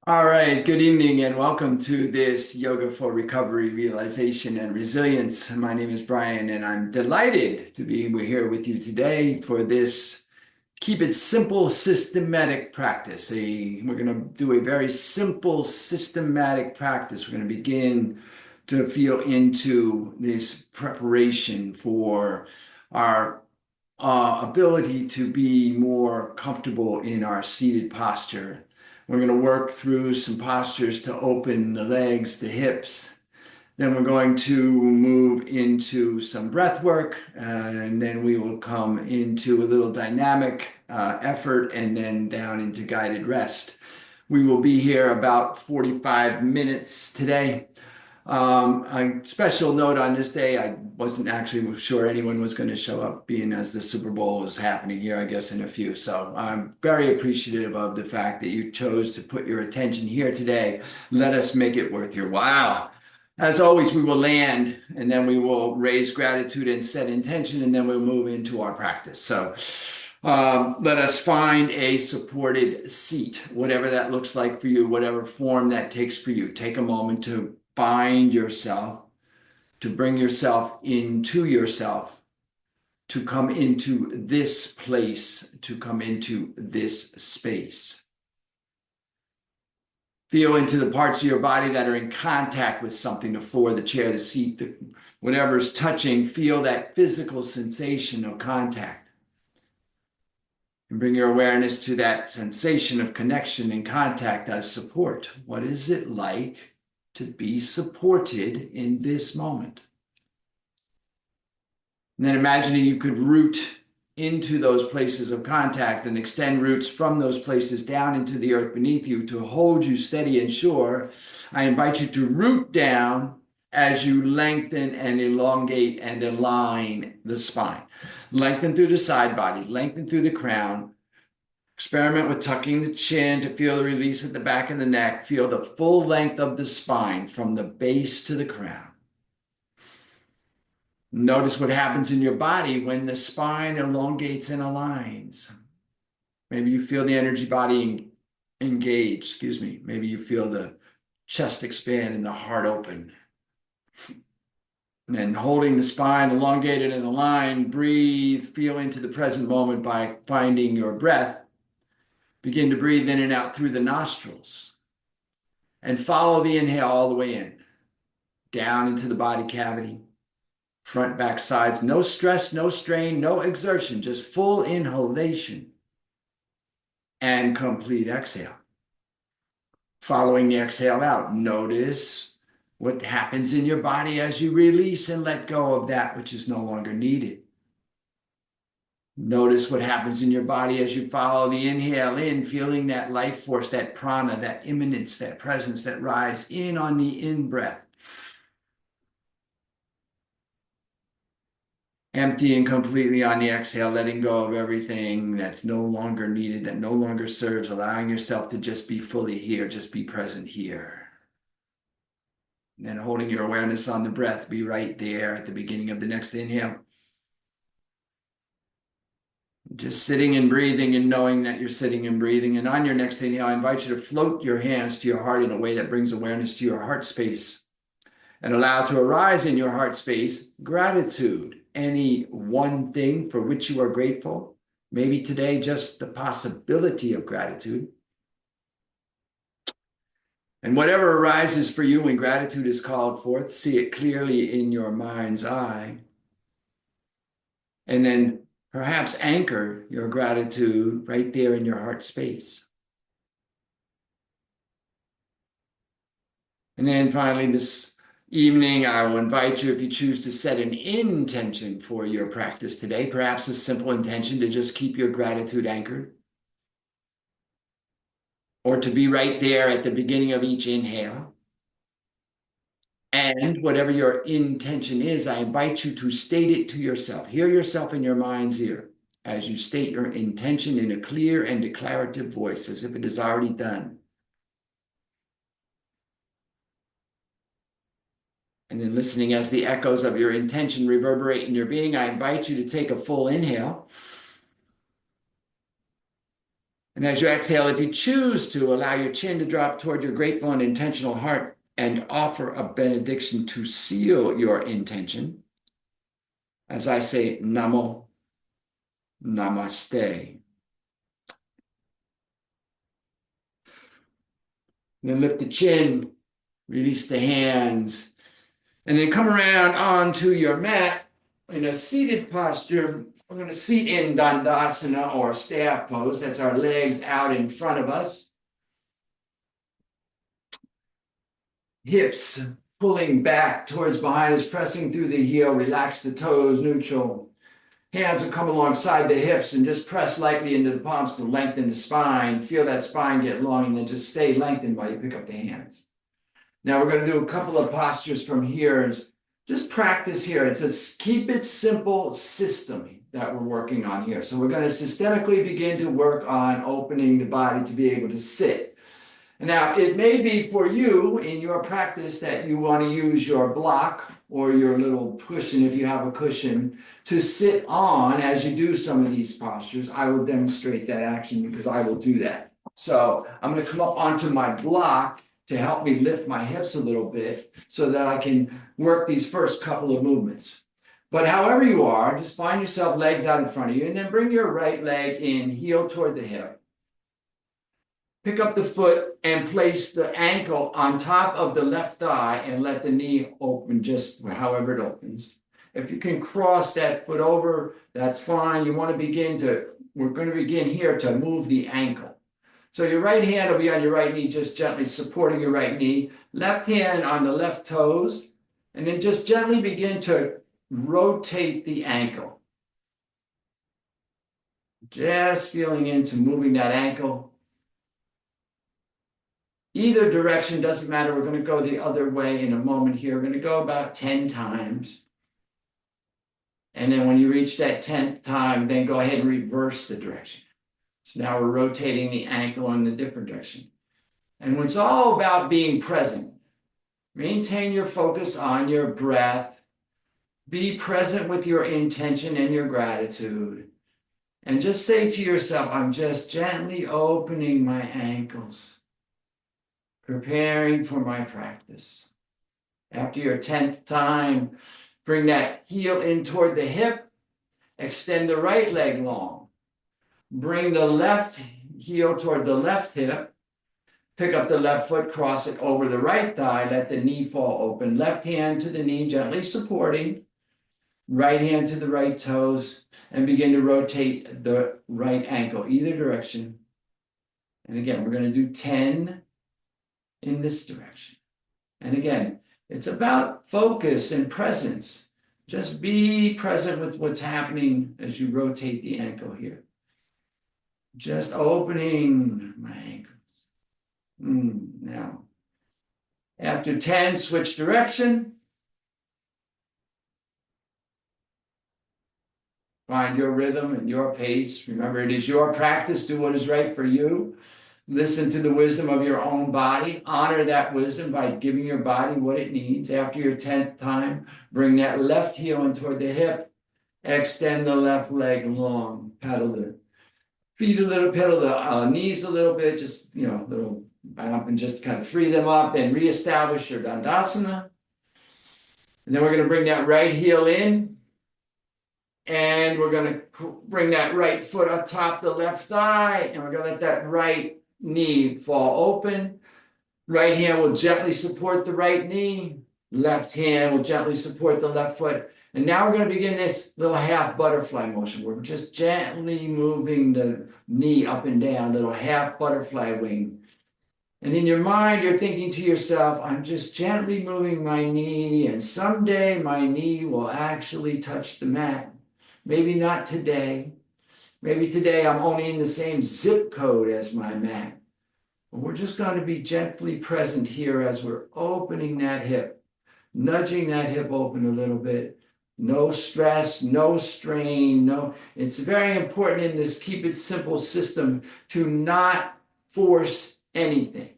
All right, good evening and welcome to this Yoga for Recovery, Realization, and Resilience. My name is Brian and I'm delighted to be here with you today for this Keep It Simple Systematic practice. We're going to do a very simple systematic practice. We're going to begin to feel into this preparation for our ability to be more comfortable in our seated posture. We're going to work through some postures to open the legs, the hips. Then we're going to move into some breath work, and then we will come into a little dynamic effort and then down into guided rest. We will be here about 45 minutes today. A special note on this day, I wasn't actually sure anyone was going to show up, being as the Super Bowl is happening here, I guess, in a few. So I'm very appreciative of the fact that you chose to put your attention here today. Let us make it worth your while. As always, we will land and then we will raise gratitude and set intention, and then we'll move into our practice. So let us find a supported seat, whatever that looks like for you, whatever form that takes for you. Take a moment to find yourself, to bring yourself into yourself, to come into this place, to come into this space. Feel into the parts of your body that are in contact with something, the floor, the chair, the seat, whatever's touching. Feel that physical sensation of contact. And bring your awareness to that sensation of connection and contact as support. What is it like to be supported in this moment? And then imagining you could root into those places of contact and extend roots from those places down into the earth beneath you to hold you steady and sure. I invite you to root down as you lengthen and elongate and align the spine. Lengthen through the side body, lengthen through the crown. Experiment with tucking the chin to feel the release at the back of the neck. Feel the full length of the spine from the base to the crown. Notice what happens in your body when the spine elongates and aligns. Maybe you feel the energy body engage, Maybe you feel the chest expand and the heart open. And then holding the spine elongated and aligned, breathe, feel into the present moment by finding your breath. Begin to breathe in and out through the nostrils and follow the inhale all the way in, down into the body cavity. Front, back, sides, no stress, no strain, no exertion, just full inhalation and complete exhale. Following the exhale out, notice what happens in your body as you release and let go of that which is no longer needed. Notice what happens in your body as you follow the inhale in, feeling that life force, that prana, that immanence, that presence that rides in on the in-breath. Emptying completely on the exhale, letting go of everything that's no longer needed, that no longer serves, allowing yourself to just be fully here, just be present here. And then holding your awareness on the breath, be right there at the beginning of the next inhale. Just sitting and breathing and knowing that you're sitting and breathing. And on your next inhale, I invite you to float your hands to your heart in a way that brings awareness to your heart space and allow to arise in your heart space gratitude. Any one thing for which you are grateful. Maybe today, just the possibility of gratitude. And whatever arises for you when gratitude is called forth, see it clearly in your mind's eye. And then perhaps anchor your gratitude right there in your heart space. And then finally, this evening, I will invite you, if you choose, to set an intention for your practice today, perhaps a simple intention to just keep your gratitude anchored, or to be right there at the beginning of each inhale. And whatever your intention is, I invite you to state it to yourself. Hear yourself in your mind's ear as you state your intention in a clear and declarative voice, as if it is already done. And then listening as the echoes of your intention reverberate in your being, I invite you to take a full inhale. And as you exhale, if you choose to, allow your chin to drop toward your grateful and intentional heart and offer a benediction to seal your intention. As I say, Namo, Namaste. Then lift the chin, release the hands, and then come around onto your mat in a seated posture. We're going to seat in Dandasana or staff pose. That's our legs out in front of us. Hips pulling back towards behind us, pressing through the heel. Relax the toes, neutral. Hands will come alongside the hips and just press lightly into the palms to lengthen the spine. Feel that spine get long and then just stay lengthened while you pick up the hands. Now we're going to do a couple of postures from here. Just practice here. It's a keep it simple system that we're working on here. So we're going to systemically begin to work on opening the body to be able to sit. Now, it may be for you in your practice that you want to use your block or your little cushion, if you have a cushion, to sit on as you do some of these postures. I will demonstrate that action because I will do that. So I'm going to come up onto my block to help me lift my hips a little bit so that I can work these first couple of movements. But however you are, just find yourself legs out in front of you and then bring your right leg in, heel toward the hip. Pick up the foot and place the ankle on top of the left thigh and let the knee open just however it opens. If you can cross that foot over, that's fine. You want to we're going to begin here to move the ankle. So your right hand will be on your right knee, just gently supporting your right knee. Left hand on the left toes, and then just gently begin to rotate the ankle. Just feeling into moving that ankle. Either direction, doesn't matter. We're going to go the other way in a moment here. We're going to go about 10 times. And then when you reach that 10th time, then go ahead and reverse the direction. So now we're rotating the ankle in a different direction. And it's all about being present. Maintain your focus on your breath. Be present with your intention and your gratitude. And just say to yourself, I'm just gently opening my ankles, preparing for my practice. After your 10th time, bring that heel in toward the hip. Extend the right leg long. Bring the left heel toward the left hip. Pick up the left foot, cross it over the right thigh. Let the knee fall open. Left hand to the knee, gently supporting. Right hand to the right toes. And begin to rotate the right ankle, either direction. And again, we're going to do 10 in this direction. And again, it's about focus and presence. Just be present with what's happening as you rotate the ankle here. Just opening my ankles. Now, after 10, switch direction. Find your rhythm and your pace. Remember, it is your practice. Do what is right for you. Listen to the wisdom of your own body. Honor that wisdom by giving your body what it needs. After your 10th time, bring that left heel in toward the hip. Extend the left leg long. Pedal the feet a little, pedal the knees a little bit, just, little bump and just kind of free them up. Then reestablish your Dandasana. And then we're going to bring that right heel in. And we're going to bring that right foot atop the left thigh. And we're going to let that right knee fall open. Right hand will gently support the right knee. Left hand will gently support the left foot. And now we're going to begin this little half butterfly motion. We're just gently moving the knee up and down, little half butterfly wing. And in your mind, you're thinking to yourself, I'm just gently moving my knee, and someday my knee will actually touch the mat. Maybe not today. Maybe today I'm only in the same zip code as my mat. But we're just going to be gently present here as we're opening that hip, nudging that hip open a little bit. No stress, no strain, It's very important in this keep it simple system to not force anything.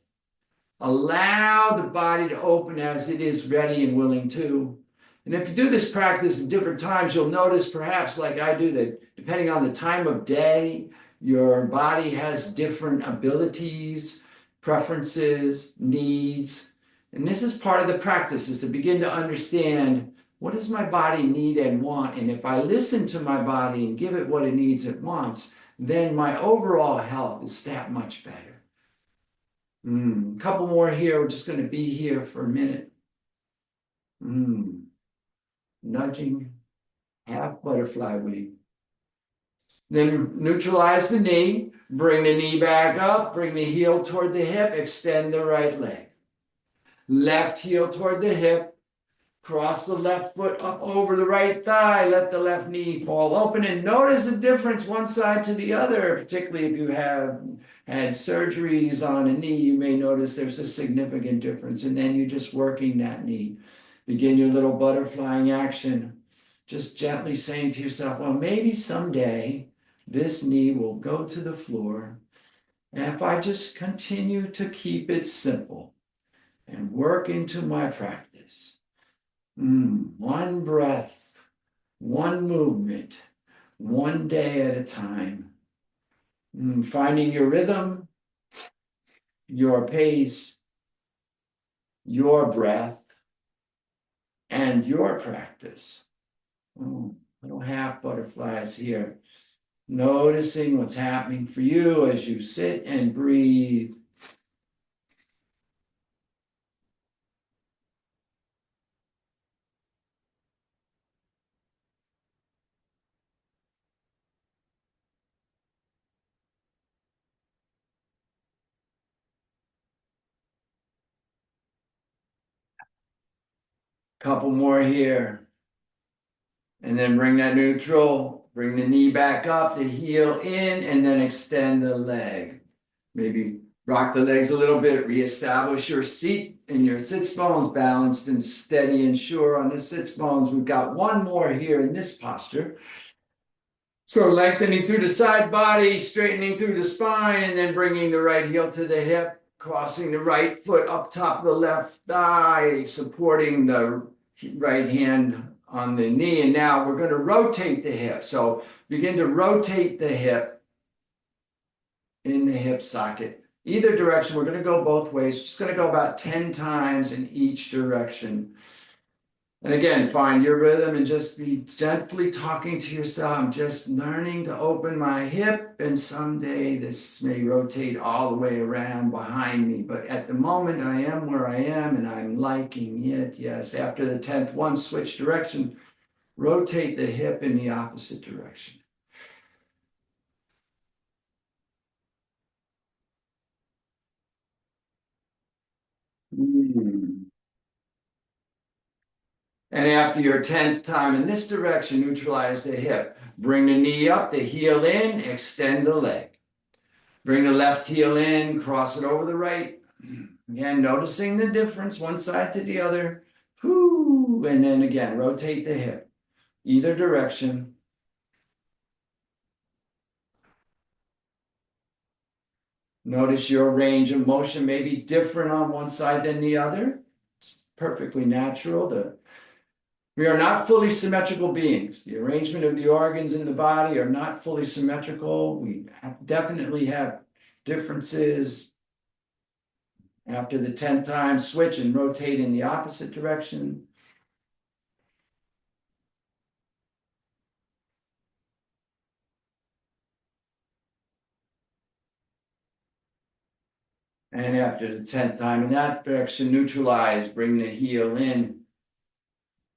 Allow the body to open as it is ready and willing to. And if you do this practice at different times, you'll notice, perhaps like I do, that depending on the time of day, Your body has different abilities, preferences, needs. And this is part of the practice, is to begin to understand, what does my body need and want? And if I listen to my body and give it what it needs and wants, then my overall health is that much better. A couple more here. We're just going to be here for a minute. Nudging, half butterfly wing. Then neutralize the knee. Bring the knee back up. Bring the heel toward the hip. Extend the right leg. Left heel toward the hip. Cross the left foot up over the right thigh. Let the left knee fall open. And notice the difference one side to the other, particularly if you have had surgeries on a knee. You may notice there's a significant difference. And then you're just working that knee. Begin your little butterflying action. Just gently saying to yourself, well, maybe someday this knee will go to the floor. And if I just continue to keep it simple and work into my practice, one breath, one movement, one day at a time, finding your rhythm, your pace, your breath, and your practice. Little half butterflies here. Noticing what's happening for you as you sit and breathe. Couple more here. And then bring that neutral, bring the knee back up, the heel in, and then extend the leg. Maybe rock the legs a little bit, reestablish your seat and your sits bones balanced and steady and sure on the sits bones. We've got one more here in this posture. So lengthening through the side body, straightening through the spine, and then bringing the right heel to the hip, crossing the right foot up top of the left thigh, supporting the right hand on the knee. And now we're going to rotate the hip. So begin to rotate the hip in the hip socket. Either direction, we're going to go both ways. We're just going to go about 10 times in each direction. And again, find your rhythm and just be gently talking to yourself. I'm just learning to open my hip, and someday this may rotate all the way around behind me. But at the moment, I am where I am, and I'm liking it. Yes, after the 10th one, switch direction. Rotate the hip in the opposite direction. And after your 10th time in this direction, neutralize the hip. Bring the knee up, the heel in, extend the leg. Bring the left heel in, cross it over the right. Again, noticing the difference one side to the other. And then again, rotate the hip. Either direction. Notice your range of motion may be different on one side than the other. It's perfectly natural. We are not fully symmetrical beings. The arrangement of the organs in the body are not fully symmetrical. We definitely have differences. After the 10th time, switch and rotate in the opposite direction. And after the 10th time in that direction, neutralize, bring the heel in.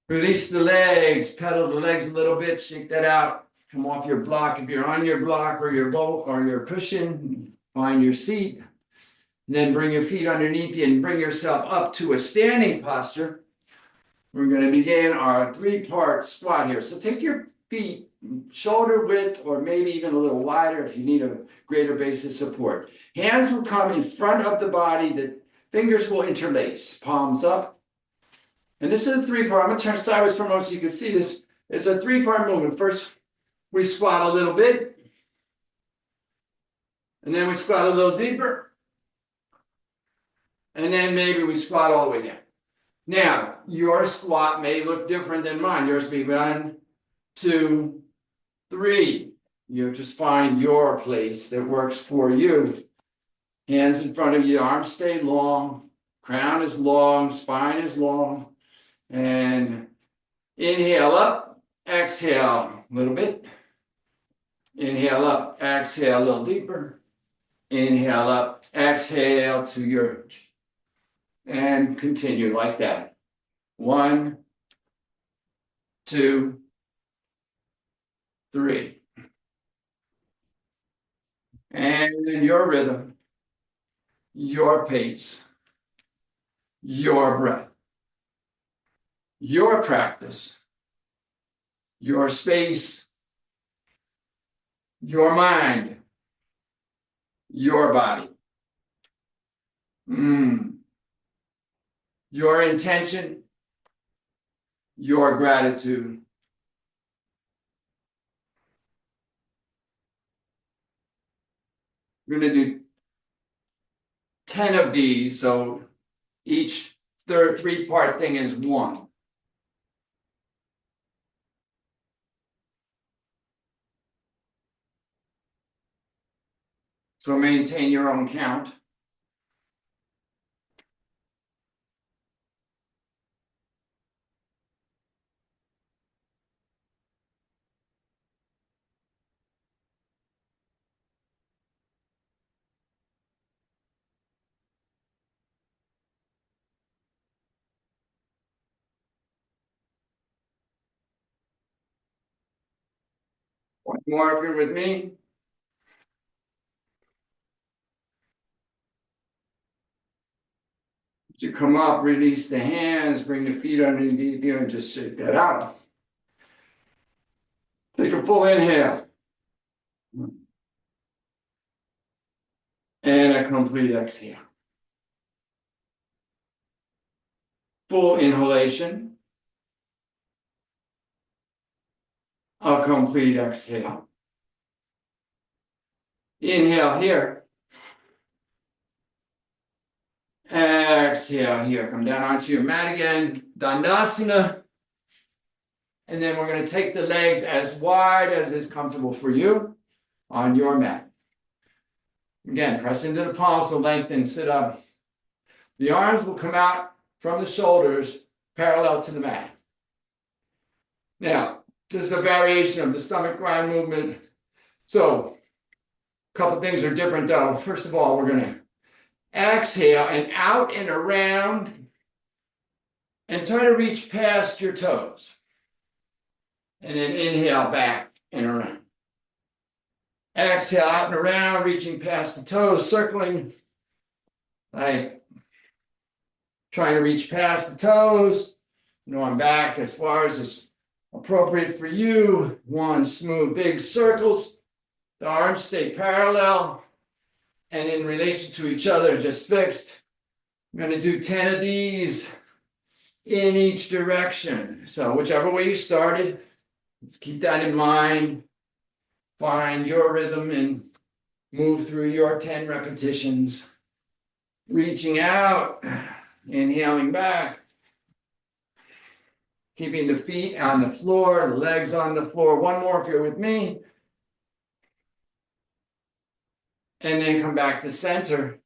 Release the legs, pedal the legs a little bit, shake that out. Come off your block. If you're on your block or your boat or your cushion, find your seat. And then bring your feet underneath you and bring yourself up to a standing posture. We're going to begin our 3-part squat here. So take your feet shoulder width or maybe even a little wider if you need a greater base of support. Hands will come in front of the body. The fingers will interlace, palms up. And this is a 3-part. I'm going to turn sideways for a moment so you can see this. It's a 3-part movement. First, we squat a little bit. And then we squat a little deeper. And then maybe we squat all the way down. Now, your squat may look different than mine. Yours will be 1, 2, 3. You just find your place that works for you. Hands in front of you, arms stay long, crown is long, spine is long. And inhale up, exhale a little bit. Inhale up, exhale a little deeper. Inhale up, exhale to your, and continue like that. 1, 2, 3. And in your rhythm, your pace, your breath, your practice, your space, your mind, your body. Your intention, your gratitude. We're going to do 10 of these, so each three-part thing is 1. So maintain your own count. One more if you're with me. As you come up, release the hands, bring the feet underneath you, and just shake that out. Take a full inhale. And a complete exhale. Full inhalation. A complete exhale. Inhale here. Exhale here. Come down onto your mat again. Dandasana. And then we're going to take the legs as wide as is comfortable for you on your mat. Again, press into the palms to lengthen, sit up. The arms will come out from the shoulders parallel to the mat. Now, this is a variation of the stomach grind movement. So, a couple things are different though. First of all, we're going to exhale and out and around and try to reach past your toes. And then inhale back and around. Exhale out and around, reaching past the toes, circling, like trying to reach past the toes. I'm back as far as is appropriate for you. 1, smooth, big circles. The arms stay parallel and in relation to each other, just fixed. I'm going to do 10 of these in each direction. So whichever way you started, keep that in mind. Find your rhythm and move through your 10 repetitions. Reaching out, inhaling back. Keeping the feet on the floor, the legs on the floor. One more if you're with me. And then come back to center.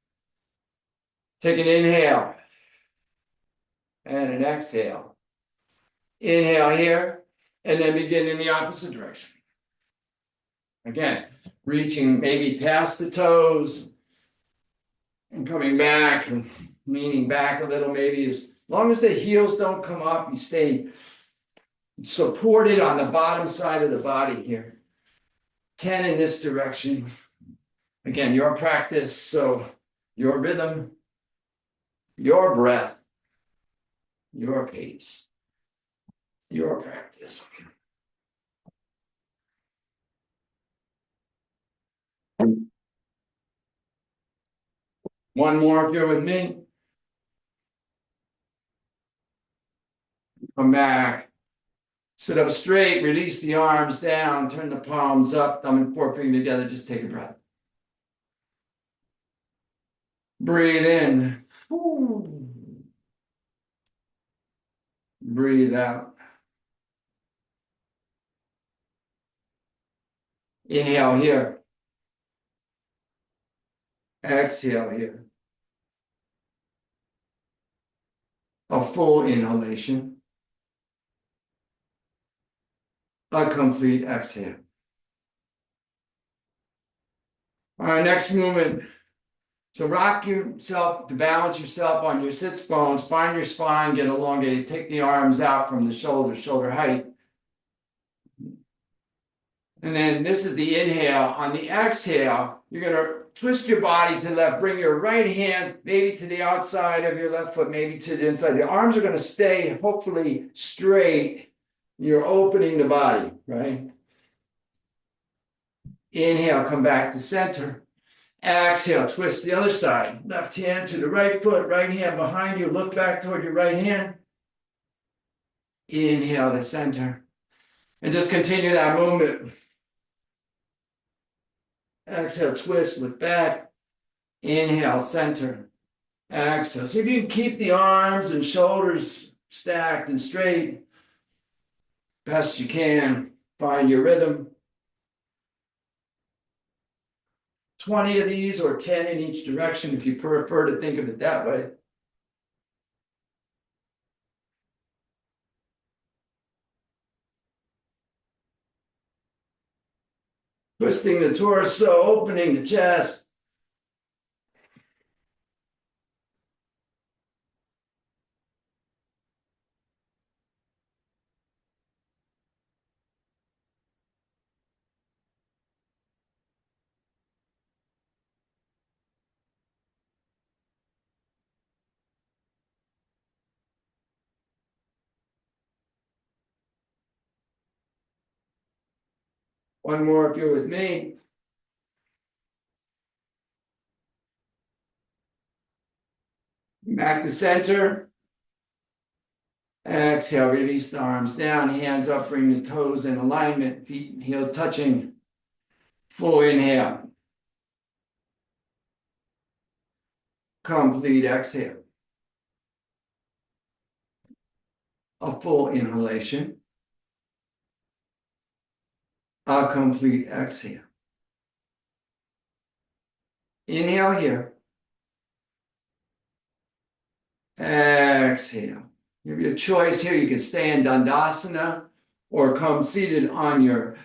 Take an inhale and an exhale. Inhale here, and then begin in the opposite direction. Again, reaching maybe past the toes and coming back and leaning back a little, maybe as long as the heels don't come up, you stay supported on the bottom side of the body here. 10 in this direction. Again, your practice, so your rhythm, your breath, your pace, your practice. One more if you're with me. Come back. Sit up straight, release the arms down, turn the palms up, thumb and forefinger together, just take a breath. Breathe in. Breathe out. Inhale here. Exhale here. A full inhalation. A complete exhale. All right, next movement. So rock yourself to balance yourself on your sits bones. Find your spine, get elongated. Take the arms out from the shoulders, shoulder height. And then this is the inhale. On the exhale, you're going to twist your body to the left. Bring your right hand maybe to the outside of your left foot, maybe to the inside. The arms are going to stay hopefully straight. You're opening the body, right? Inhale, come back to center. Exhale, twist the other side. Left hand to the right foot, right hand behind you. Look back toward your right hand. Inhale to center. And just continue that movement. Exhale, twist, look back. Inhale, center. Exhale. See if you can keep the arms and shoulders stacked and straight. Best you can. Find your rhythm. 20 of these or 10 in each direction if you prefer to think of it that way. Twisting the torso, opening the chest. One more if you're with me. Back to center. Exhale, release the arms down, hands up, bring the toes in alignment, feet and heels touching. Full inhale. Complete exhale. A full inhalation. A complete exhale. Inhale here. Exhale. You have your choice here. You can stay in Dandasana or come seated on your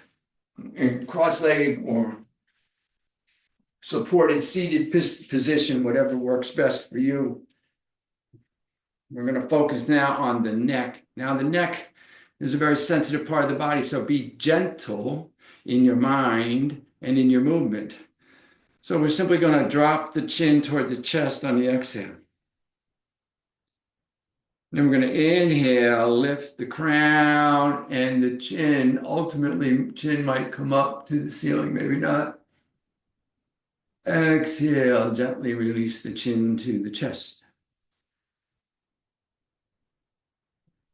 cross-legged or supported seated position, whatever works best for you. We're going to focus now on the neck. Now the neck is a very sensitive part of the body, so be gentle in your mind and in your movement. So we're simply going to drop the chin toward the chest on the exhale. Then we're going to inhale, lift the crown and the chin. Ultimately, chin might come up to the ceiling, maybe not. Exhale, gently release the chin to the chest.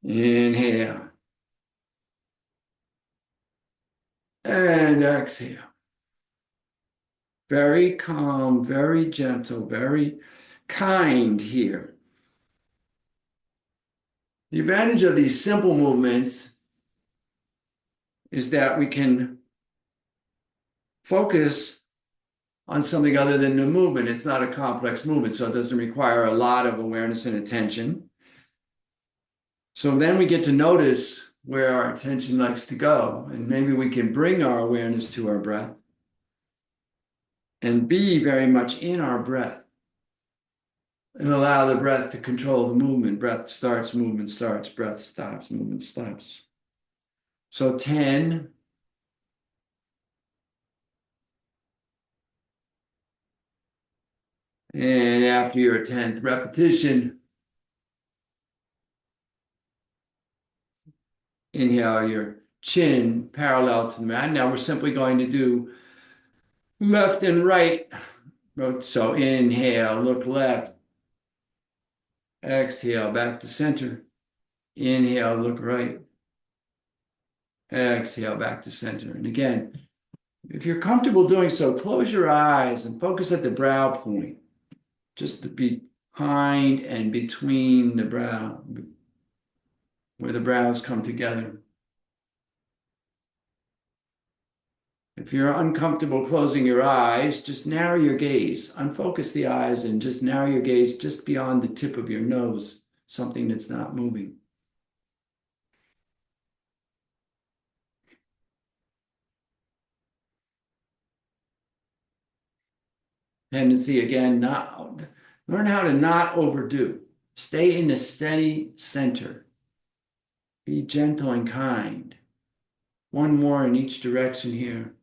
Inhale. And exhale. Very calm, very gentle, very kind here. The advantage of these simple movements is that we can focus on something other than the movement. It's not a complex movement, so it doesn't require a lot of awareness and attention. So then we get to notice where our attention likes to go, and maybe we can bring our awareness to our breath and be very much in our breath. And allow the breath to control the movement. Breath starts, movement starts, breath stops, movement stops. So 10. And after your 10th repetition, inhale your chin parallel to the mat. Now we're simply going to do left and right. So inhale, look left. Exhale, back to center. Inhale, look right. Exhale, back to center. And again, if you're comfortable doing so, close your eyes and focus at the brow point. Just to be behind and between the brow, where the brows come together. If you're uncomfortable closing your eyes, just narrow your gaze. Unfocus the eyes and just narrow your gaze just beyond the tip of your nose, something that's not moving. Tendency again, learn how to not overdo. Stay in a steady center. Be gentle and kind. One more in each direction here.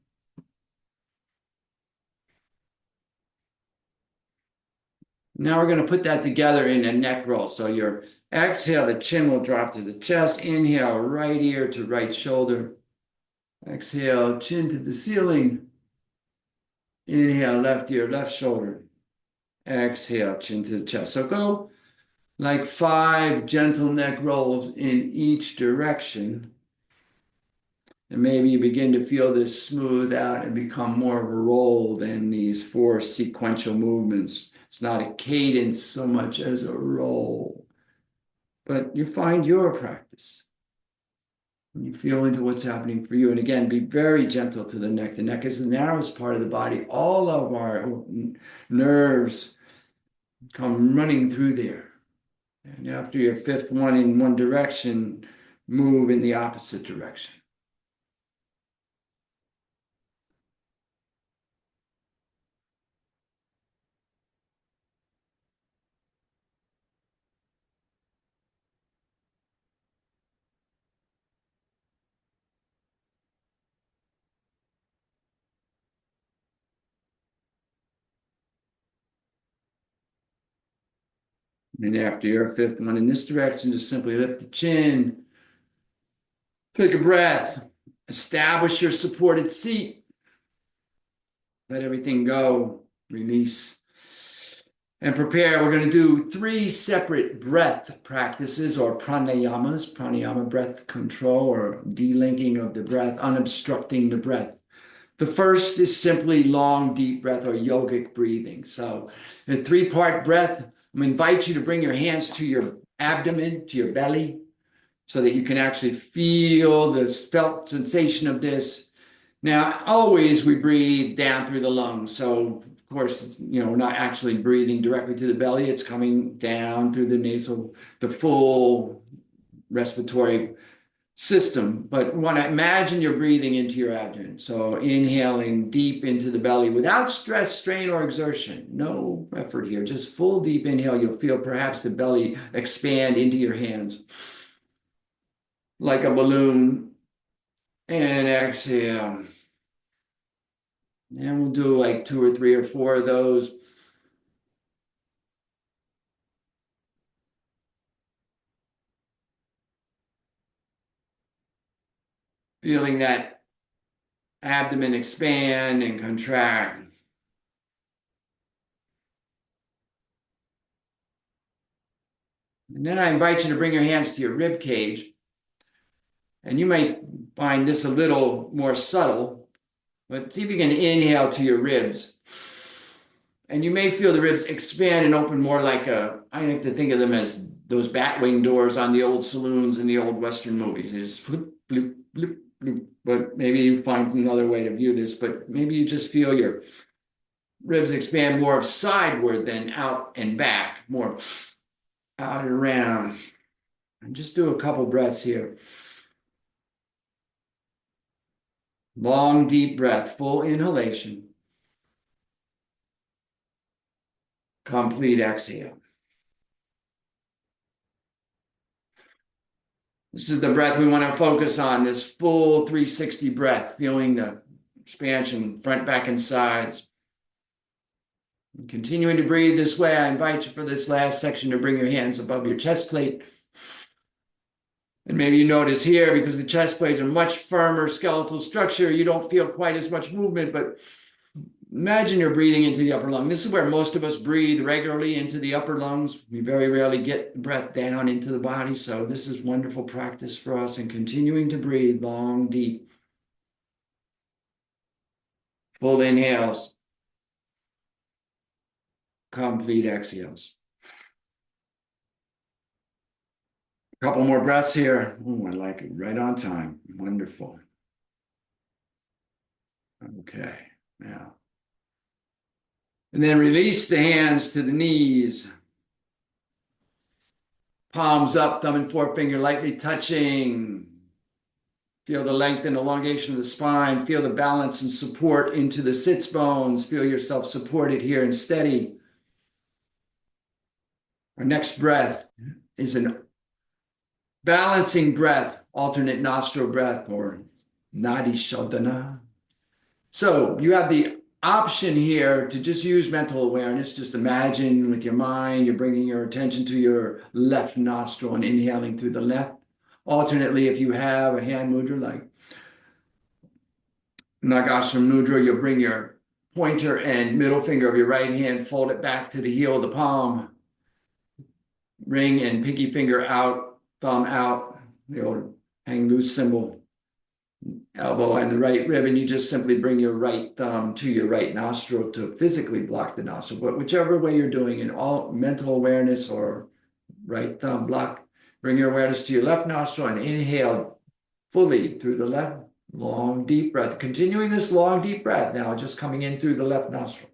Now we're going to put that together in a neck roll. So your exhale, the chin will drop to the chest. Inhale, right ear to right shoulder. Exhale, chin to the ceiling. Inhale, left ear, left shoulder. Exhale, chin to the chest. So go like 5 gentle neck rolls in each direction. And maybe you begin to feel this smooth out and become more of a roll than these 4 sequential movements. It's not a cadence so much as a roll, but you find your practice. You feel into what's happening for you. And again, be very gentle to the neck. The neck is the narrowest part of the body. All of our nerves come running through there. And after your 5th one in one direction, move in the opposite direction. And after your 5th one in this direction, just simply lift the chin, take a breath, establish your supported seat, let everything go, release, and prepare. We're going to do 3 separate breath practices or pranayamas, pranayama breath control or delinking of the breath, unobstructing the breath. The first is simply long, deep breath or yogic breathing. So the 3-part breath, I'm going to invite you to bring your hands to your abdomen, to your belly, so that you can actually feel the felt sensation of this. Now, always we breathe down through the lungs. So, of course, we're not actually breathing directly to the belly. It's coming down through the nasal, the full respiratory system. But we want to imagine you're breathing into your abdomen. So inhaling deep into the belly without stress, strain, or exertion. No effort here, just full deep inhale. You'll feel perhaps the belly expand into your hands like a balloon. And exhale. And we'll do like 2 or 3 or 4 of those. Feeling that abdomen expand and contract. And then I invite you to bring your hands to your rib cage. And you might find this a little more subtle, but see if you can inhale to your ribs. And you may feel the ribs expand and open more like I like to think of them as those bat wing doors on the old saloons in the old Western movies. They just flip, flip, flip, flip. But maybe you find another way to view this, but maybe you just feel your ribs expand more sideward than out and back, more out and around. And just do a couple breaths here. Long, deep breath, full inhalation. Complete exhale. This is the breath we want to focus on, this full 360 breath, feeling the expansion front, back, and sides. And continuing to breathe this way, I invite you for this last section to bring your hands above your chest plate. And maybe you notice here, because the chest plates are much firmer skeletal structure, you don't feel quite as much movement, but imagine you're breathing into the upper lung. This is where most of us breathe regularly, into the upper lungs. We very rarely get breath down into the body. So this is wonderful practice for us, and continuing to breathe long, deep. Full inhales. Complete exhales. A couple more breaths here. Oh, I like it. Right on time. Wonderful. Okay, now. And then release the hands to the knees. Palms up, thumb and forefinger lightly touching. Feel the length and elongation of the spine. Feel the balance and support into the sits bones. Feel yourself supported here and steady. Our next breath is an balancing breath, alternate nostril breath, or Nadi Shodhana. So you have the option here to just use mental awareness. Just imagine with your mind, you're bringing your attention to your left nostril and inhaling through the left. Alternately, if you have a hand mudra like Nagasana Mudra, you'll bring your pointer and middle finger of your right hand, fold it back to the heel of the palm, ring and pinky finger out, thumb out, the old hang loose symbol, elbow and the right rib, and you just simply bring your right thumb to your right nostril to physically block the nostril. But whichever way you're doing it, all mental awareness or right thumb block, bring your awareness to your left nostril and inhale fully through the left. Long, deep breath. Continuing this long, deep breath now, just coming in through the left nostril.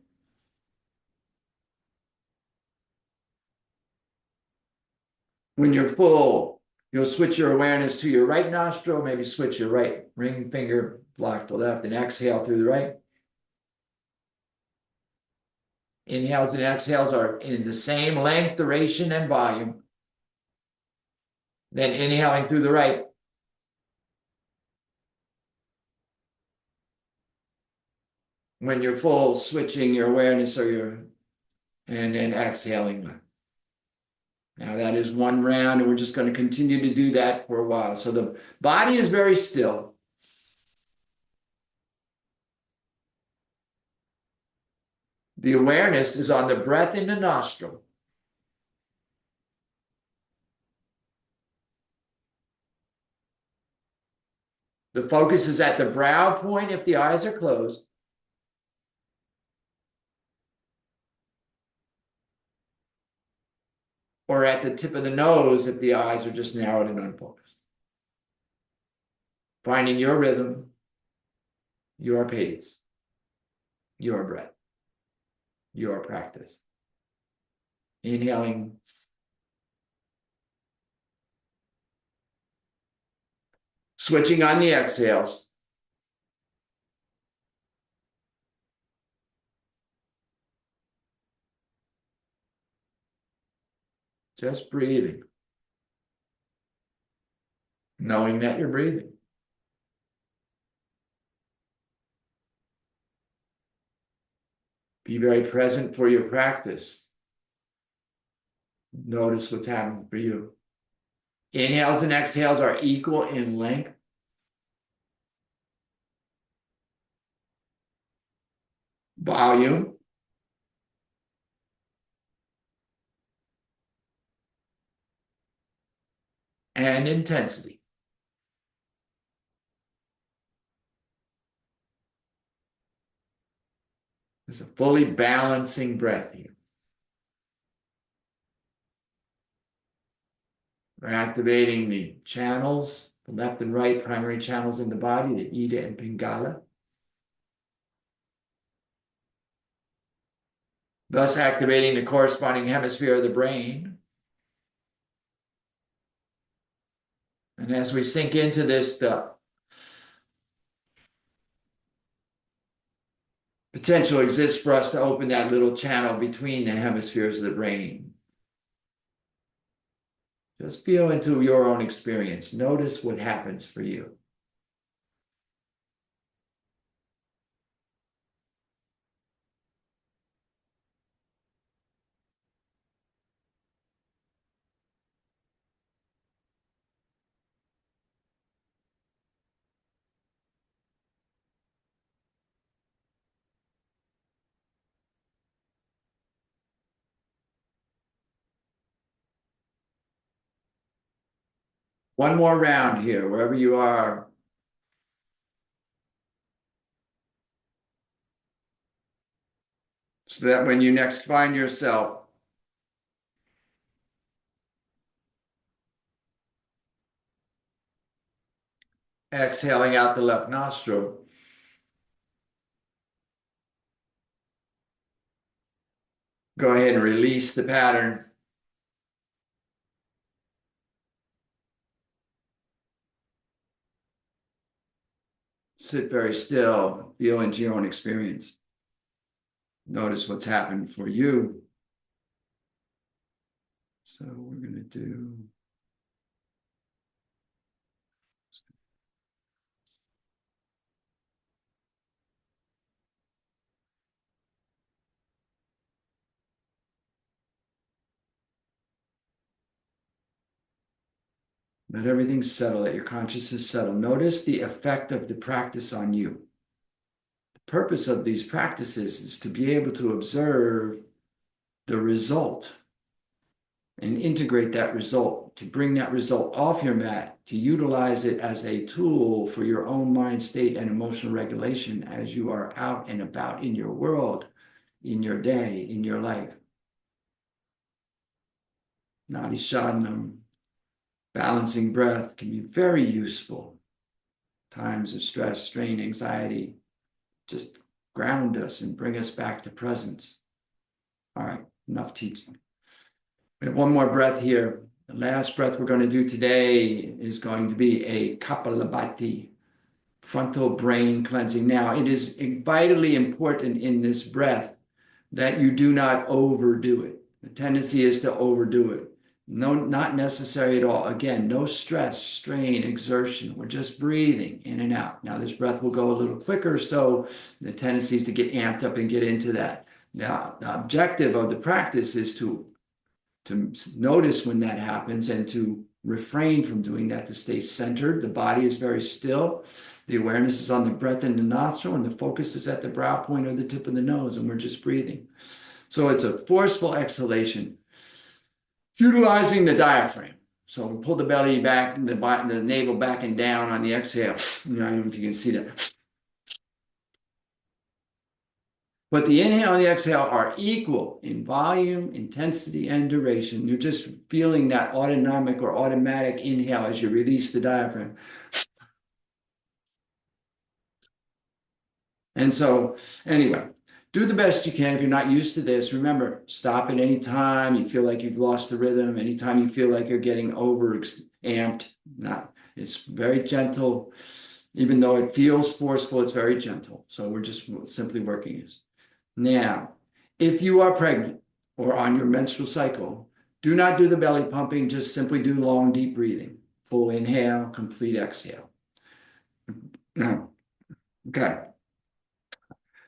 When you're full, you'll switch your awareness to your right nostril, maybe switch your right ring finger, block the left, and exhale through the right. Inhales and exhales are in the same length, duration, and volume. Then inhaling through the right. When you're full, switching your awareness and then exhaling left. Now that is one round, and we're just going to continue to do that for a while. So the body is very still. The awareness is on the breath in the nostril. The focus is at the brow point if the eyes are closed. Or at the tip of the nose if the eyes are just narrowed and unfocused. Finding your rhythm, your pace, your breath, your practice. Inhaling. Switching on the exhales. Just breathing. Knowing that you're breathing. Be very present for your practice. Notice what's happening for you. Inhales and exhales are equal in length. Volume. And intensity. It's a fully balancing breath here. We're activating the channels, the left and right primary channels in the body, the Ida and Pingala. Thus activating the corresponding hemisphere of the brain. And as we sink into this, the potential exists for us to open that little channel between the hemispheres of the brain. Just feel into your own experience. Notice what happens for you. One more round here, wherever you are. So that when you next find yourself exhaling out the left nostril, Go ahead and release the pattern. Sit very still, feel into your own experience. Notice what's happened for you. So we're going to do. Let everything settle, let your consciousness settle. Notice the effect of the practice on you. The purpose of these practices is to be able to observe the result and integrate that result, to bring that result off your mat, to utilize it as a tool for your own mind state and emotional regulation as you are out and about in your world, in your day, in your life. Nadi Shodhanam, balancing breath can be very useful. Times of stress, strain, anxiety, just ground us and bring us back to presence. All right, enough teaching. We have one more breath here. The last breath we're going to do today is going to be a Kapalabhati, frontal brain cleansing. Now, it is vitally important in this breath that you do not overdo it. The tendency is to overdo it. No, not necessary at all. Again, no stress, strain, exertion. We're just breathing in and out. Now, this breath will go a little quicker, so the tendency is to get amped up and get into that. Now, the objective of the practice is to notice when that happens and to refrain from doing that, to stay centered. The body is very still. The awareness is on the breath in the nostril, and the focus is at the brow point or the tip of the nose, and we're just breathing. So it's a forceful exhalation, utilizing the diaphragm. So we pull the belly back, the navel back and down on the exhale. I don't know if you can see that. But the inhale and the exhale are equal in volume, intensity, and duration. You're just feeling that autonomic or automatic inhale as you release the diaphragm. And so, anyway, do the best you can. If you're not used to this, remember, stop at any time you feel like you've lost the rhythm, anytime you feel like you're getting over amped. It's very gentle. Even though it feels forceful, it's very gentle. So we're just simply working it. Now, if you are pregnant or on your menstrual cycle, do not do the belly pumping, just simply do long, deep breathing. Full inhale, complete exhale. Now, okay.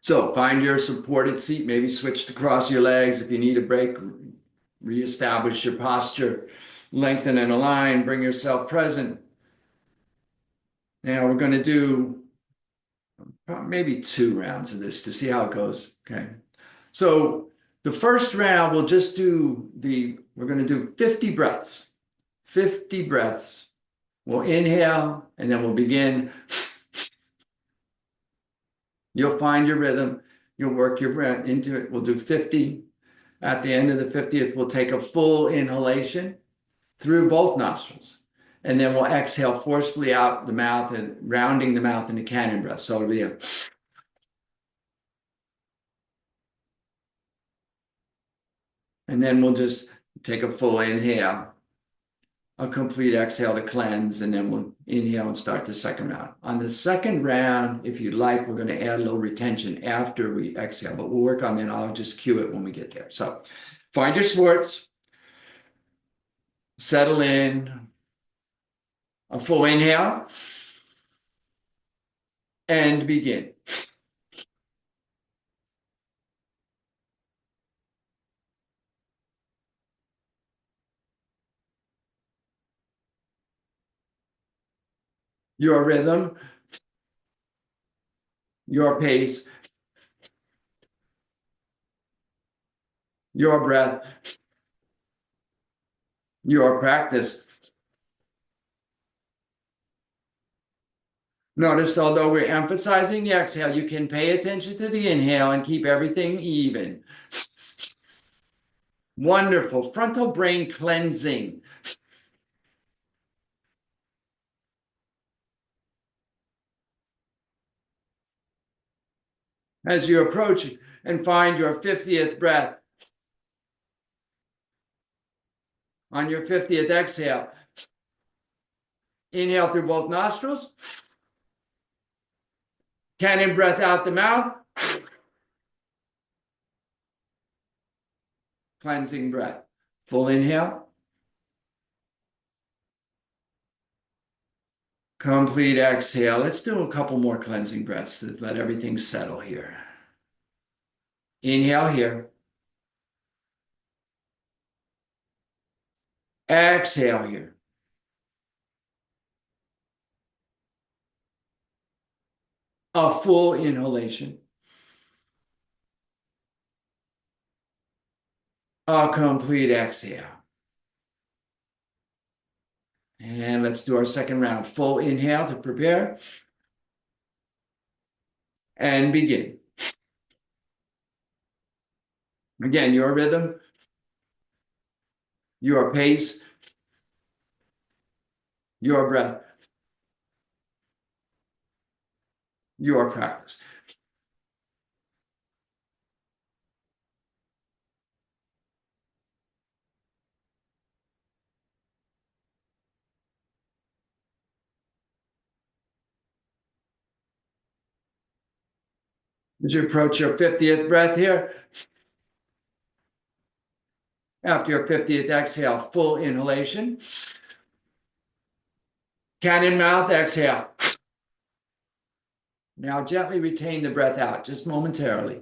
So find your supported seat, maybe switch to cross your legs. If you need a break, reestablish your posture, lengthen and align, bring yourself present. Now we're going to do maybe 2 rounds of this to see how it goes, okay? So the first round, we'll just do we're going to do 50 breaths. 50 breaths. We'll inhale, and then we'll begin. You'll find your rhythm. You'll work your breath into it. We'll do 50. At the end of the 50th, we'll take a full inhalation through both nostrils. And then we'll exhale forcefully out the mouth and rounding the mouth in a cannon breath. So it'll be a. And then we'll just take a full inhale, a complete exhale to cleanse, and then we'll inhale and start the second round. On the second round, if you'd like, we're going to add a little retention after we exhale, but we'll work on that. I'll just cue it when we get there. So find your sports, settle in, a full inhale, and begin. Your rhythm, your pace, your breath, your practice. Notice, although we're emphasizing the exhale, you can pay attention to the inhale and keep everything even. Wonderful. Frontal brain cleansing. As you approach and find your 50th breath, On your 50th exhale, inhale through both nostrils. Cannon breath out the mouth. Cleansing breath. Full inhale. Complete exhale. Let's do a couple more cleansing breaths to let everything settle here. Inhale here. Exhale here. A full inhalation. A complete exhale. And let's do our second round. Full inhale to prepare. And begin. Again, your rhythm, your pace, your breath, your practice. As you approach your 50th breath here, after your 50th exhale, full inhalation. Cannon mouth, exhale. Now gently retain the breath out, just momentarily.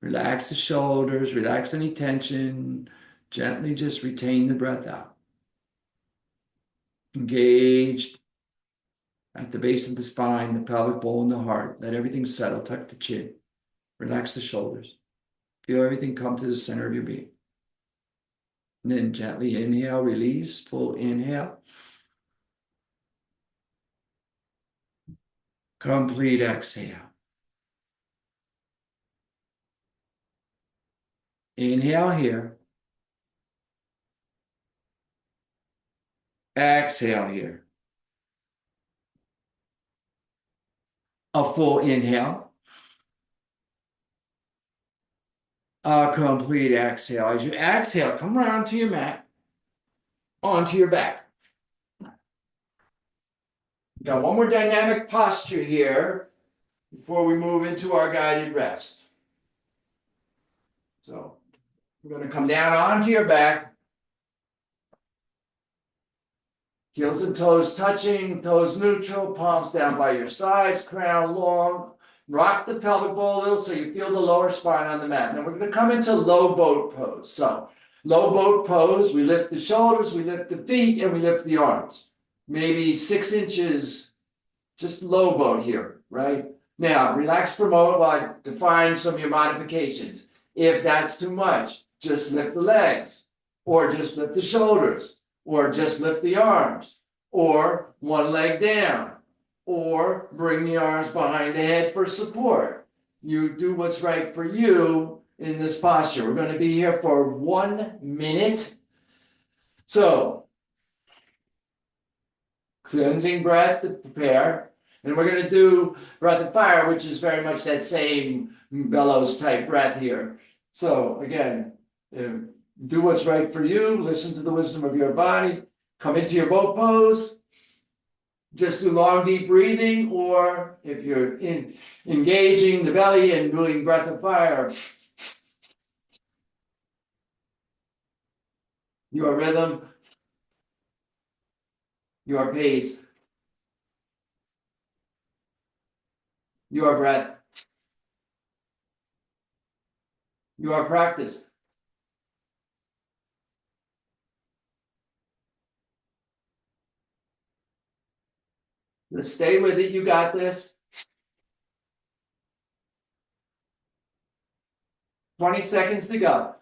Relax the shoulders, relax any tension. Gently just retain the breath out. Engaged at the base of the spine, the pelvic bowl, and the heart. Let everything settle. Tuck the chin. Relax the shoulders. Feel everything come to the center of your being. And then gently inhale, release, full inhale. Complete exhale. Inhale here. Exhale here. A full inhale. A complete exhale. As you exhale, come around to your mat, onto your back. Got one more dynamic posture here before we move into our guided rest. So we're going to come down onto your back. Heels and toes touching, toes neutral, palms down by your sides, crown long. Rock the pelvic bowl a little so you feel the lower spine on the mat. Now we're going to come into low boat pose. So low boat pose, we lift the shoulders, we lift the feet, and we lift the arms. Maybe 6 inches, just low boat here, right? Now, relax for a moment while I define some of your modifications. If that's too much, just lift the legs, or just lift the shoulders, or just lift the arms, or one leg down, or bring the arms behind the head for support. You do what's right for you in this posture. We're going to be here for 1 minute. So, cleansing breath to prepare. And we're going to do breath of fire, which is very much that same bellows type breath here. So again, do what's right for you. Listen to the wisdom of your body. Come into your boat pose. Just do long, deep breathing, or if you're engaging the belly and doing breath of fire, your rhythm, your pace, your breath, your practice. Just stay with it. You got this. 20 seconds to go.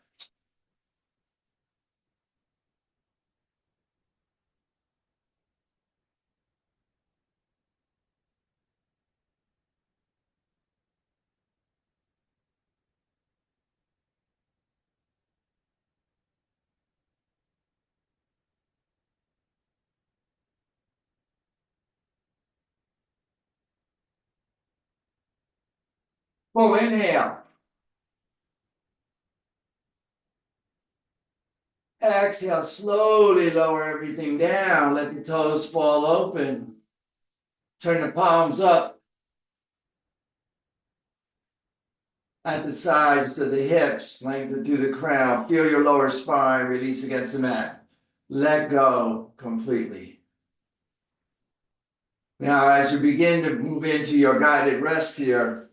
Full inhale. Exhale, slowly lower everything down. Let the toes fall open. Turn the palms up at the sides of the hips, lengthen through the crown. Feel your lower spine release against the mat. Let go completely. Now, as you begin to move into your guided rest here,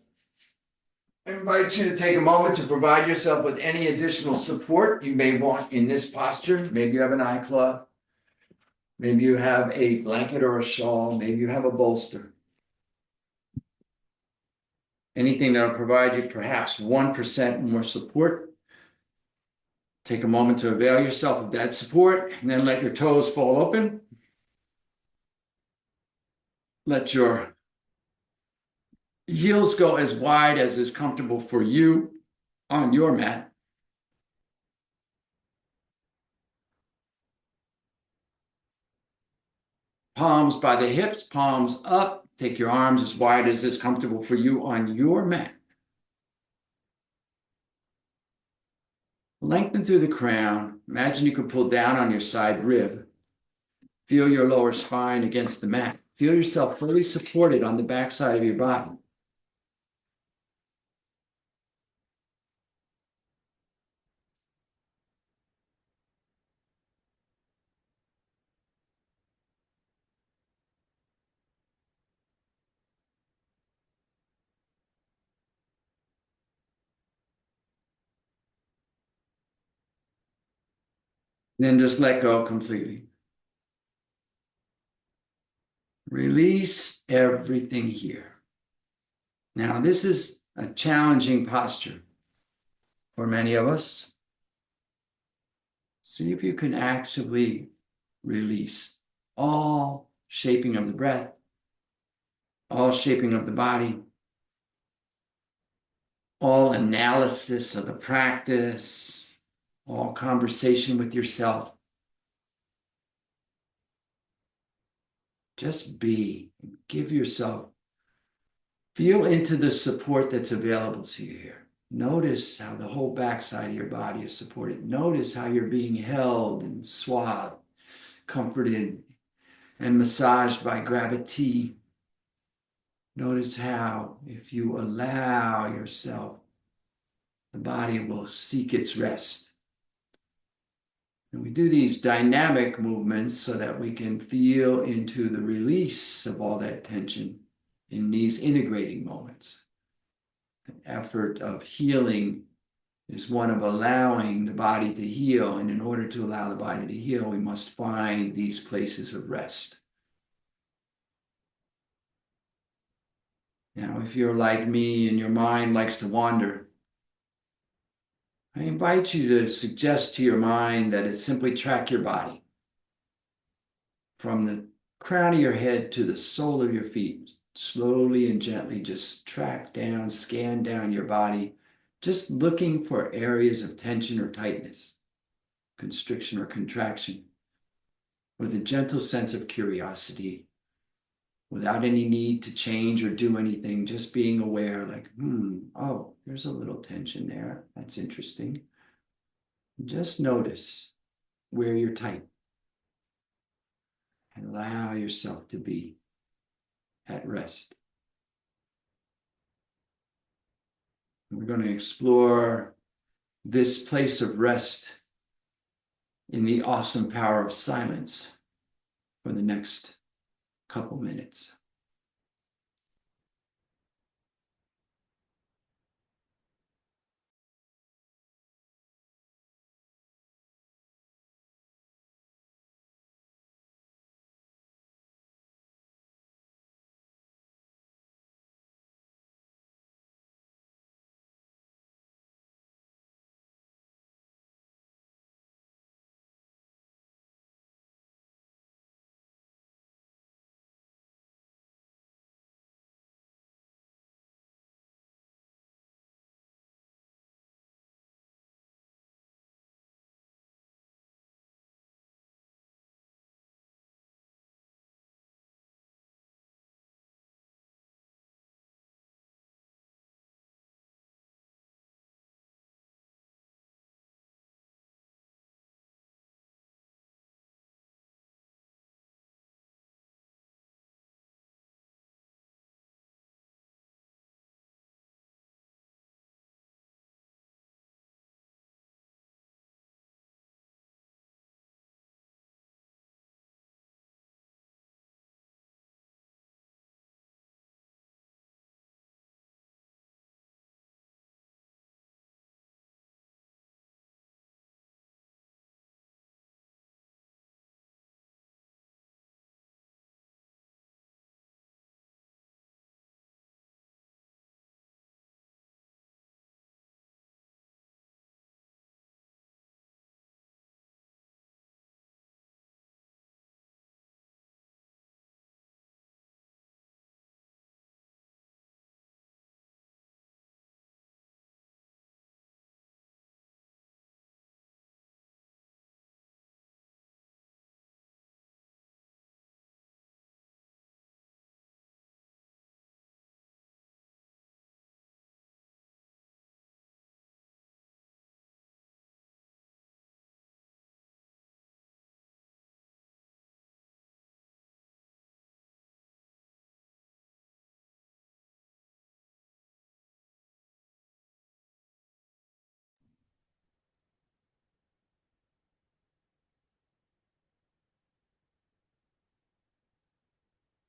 I invite you to take a moment to provide yourself with any additional support you may want in this posture. Maybe you have an eye cloth. Maybe you have a blanket or a shawl. Maybe you have a bolster. Anything that'll provide you perhaps 1% more support. Take a moment to avail yourself of that support, and then let your toes fall open. Let your heels go as wide as is comfortable for you on your mat. Palms by the hips, palms up. Take your arms as wide as is comfortable for you on your mat. Lengthen through the crown. Imagine you could pull down on your side rib. Feel your lower spine against the mat. Feel yourself fully supported on the backside of your body. Then just let go completely. Release everything here. Now, this is a challenging posture for many of us. See if you can actively release all shaping of the breath, all shaping of the body, all analysis of the practice, all conversation with yourself. Just be, give yourself, feel into the support that's available to you here. Notice how the whole backside of your body is supported. Notice how you're being held and swathed, comforted, and massaged by gravity. Notice how, if you allow yourself, the body will seek its rest. And we do these dynamic movements so that we can feel into the release of all that tension in these integrating moments. An effort of healing is one of allowing the body to heal. And in order to allow the body to heal, we must find these places of rest. Now, if you're like me and your mind likes to wander, I invite you to suggest to your mind that it simply track your body from the crown of your head to the sole of your feet. Slowly and gently just track down, scan down your body, just looking for areas of tension or tightness, constriction or contraction, with a gentle sense of curiosity, without any need to change or do anything, just being aware, like, oh, there's a little tension there. That's interesting. Just notice where you're tight and allow yourself to be at rest. We're going to explore this place of rest in the awesome power of silence for the next couple minutes.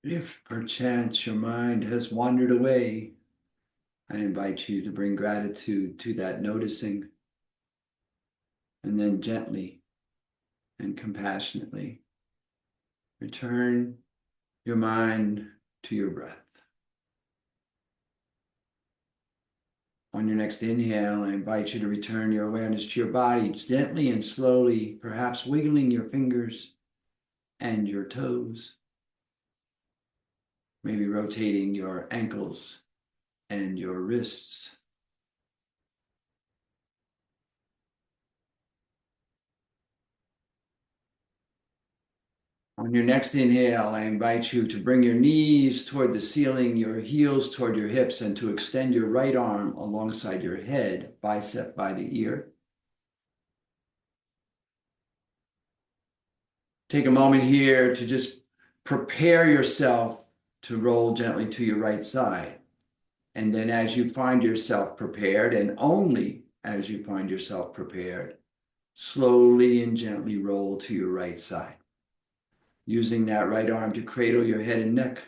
If perchance your mind has wandered away, I invite you to bring gratitude to that noticing, and then gently and compassionately return your mind to your breath. On your next inhale, I invite you to return your awareness to your body, gently and slowly, perhaps wiggling your fingers and your toes, maybe rotating your ankles and your wrists. On your next inhale, I invite you to bring your knees toward the ceiling, your heels toward your hips, and to extend your right arm alongside your head, bicep by the ear. Take a moment here to just prepare yourself to roll gently to your right side. And then as you find yourself prepared, and only as you find yourself prepared, slowly and gently roll to your right side, using that right arm to cradle your head and neck.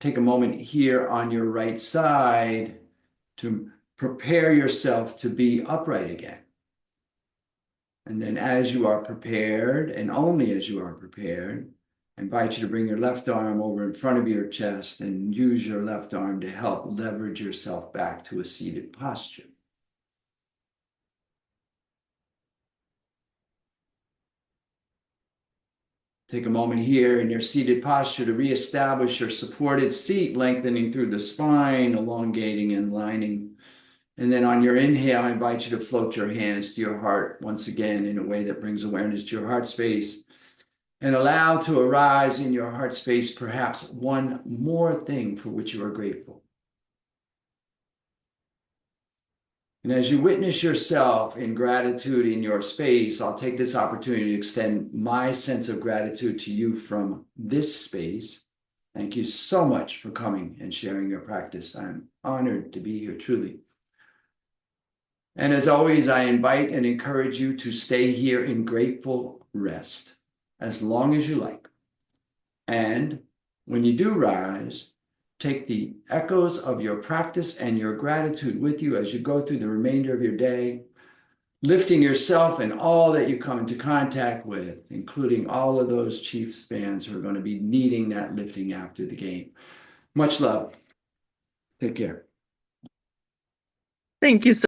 Take a moment here on your right side to prepare yourself to be upright again. And then as you are prepared, and only as you are prepared, I invite you to bring your left arm over in front of your chest and use your left arm to help leverage yourself back to a seated posture. Take a moment here in your seated posture to reestablish your supported seat, lengthening through the spine, elongating and lining. And then on your inhale, I invite you to float your hands to your heart once again in a way that brings awareness to your heart space. And allow to arise in your heart space perhaps one more thing for which you are grateful. And as you witness yourself in gratitude in your space, I'll take this opportunity to extend my sense of gratitude to you from this space. Thank you so much for coming and sharing your practice. I'm honored to be here, truly. And as always, I invite and encourage you to stay here in grateful rest as long as you like. And when you do rise, take the echoes of your practice and your gratitude with you as you go through the remainder of your day, lifting yourself and all that you come into contact with, including all of those Chiefs fans who are going to be needing that lifting after the game. Much love. Take care. Thank you so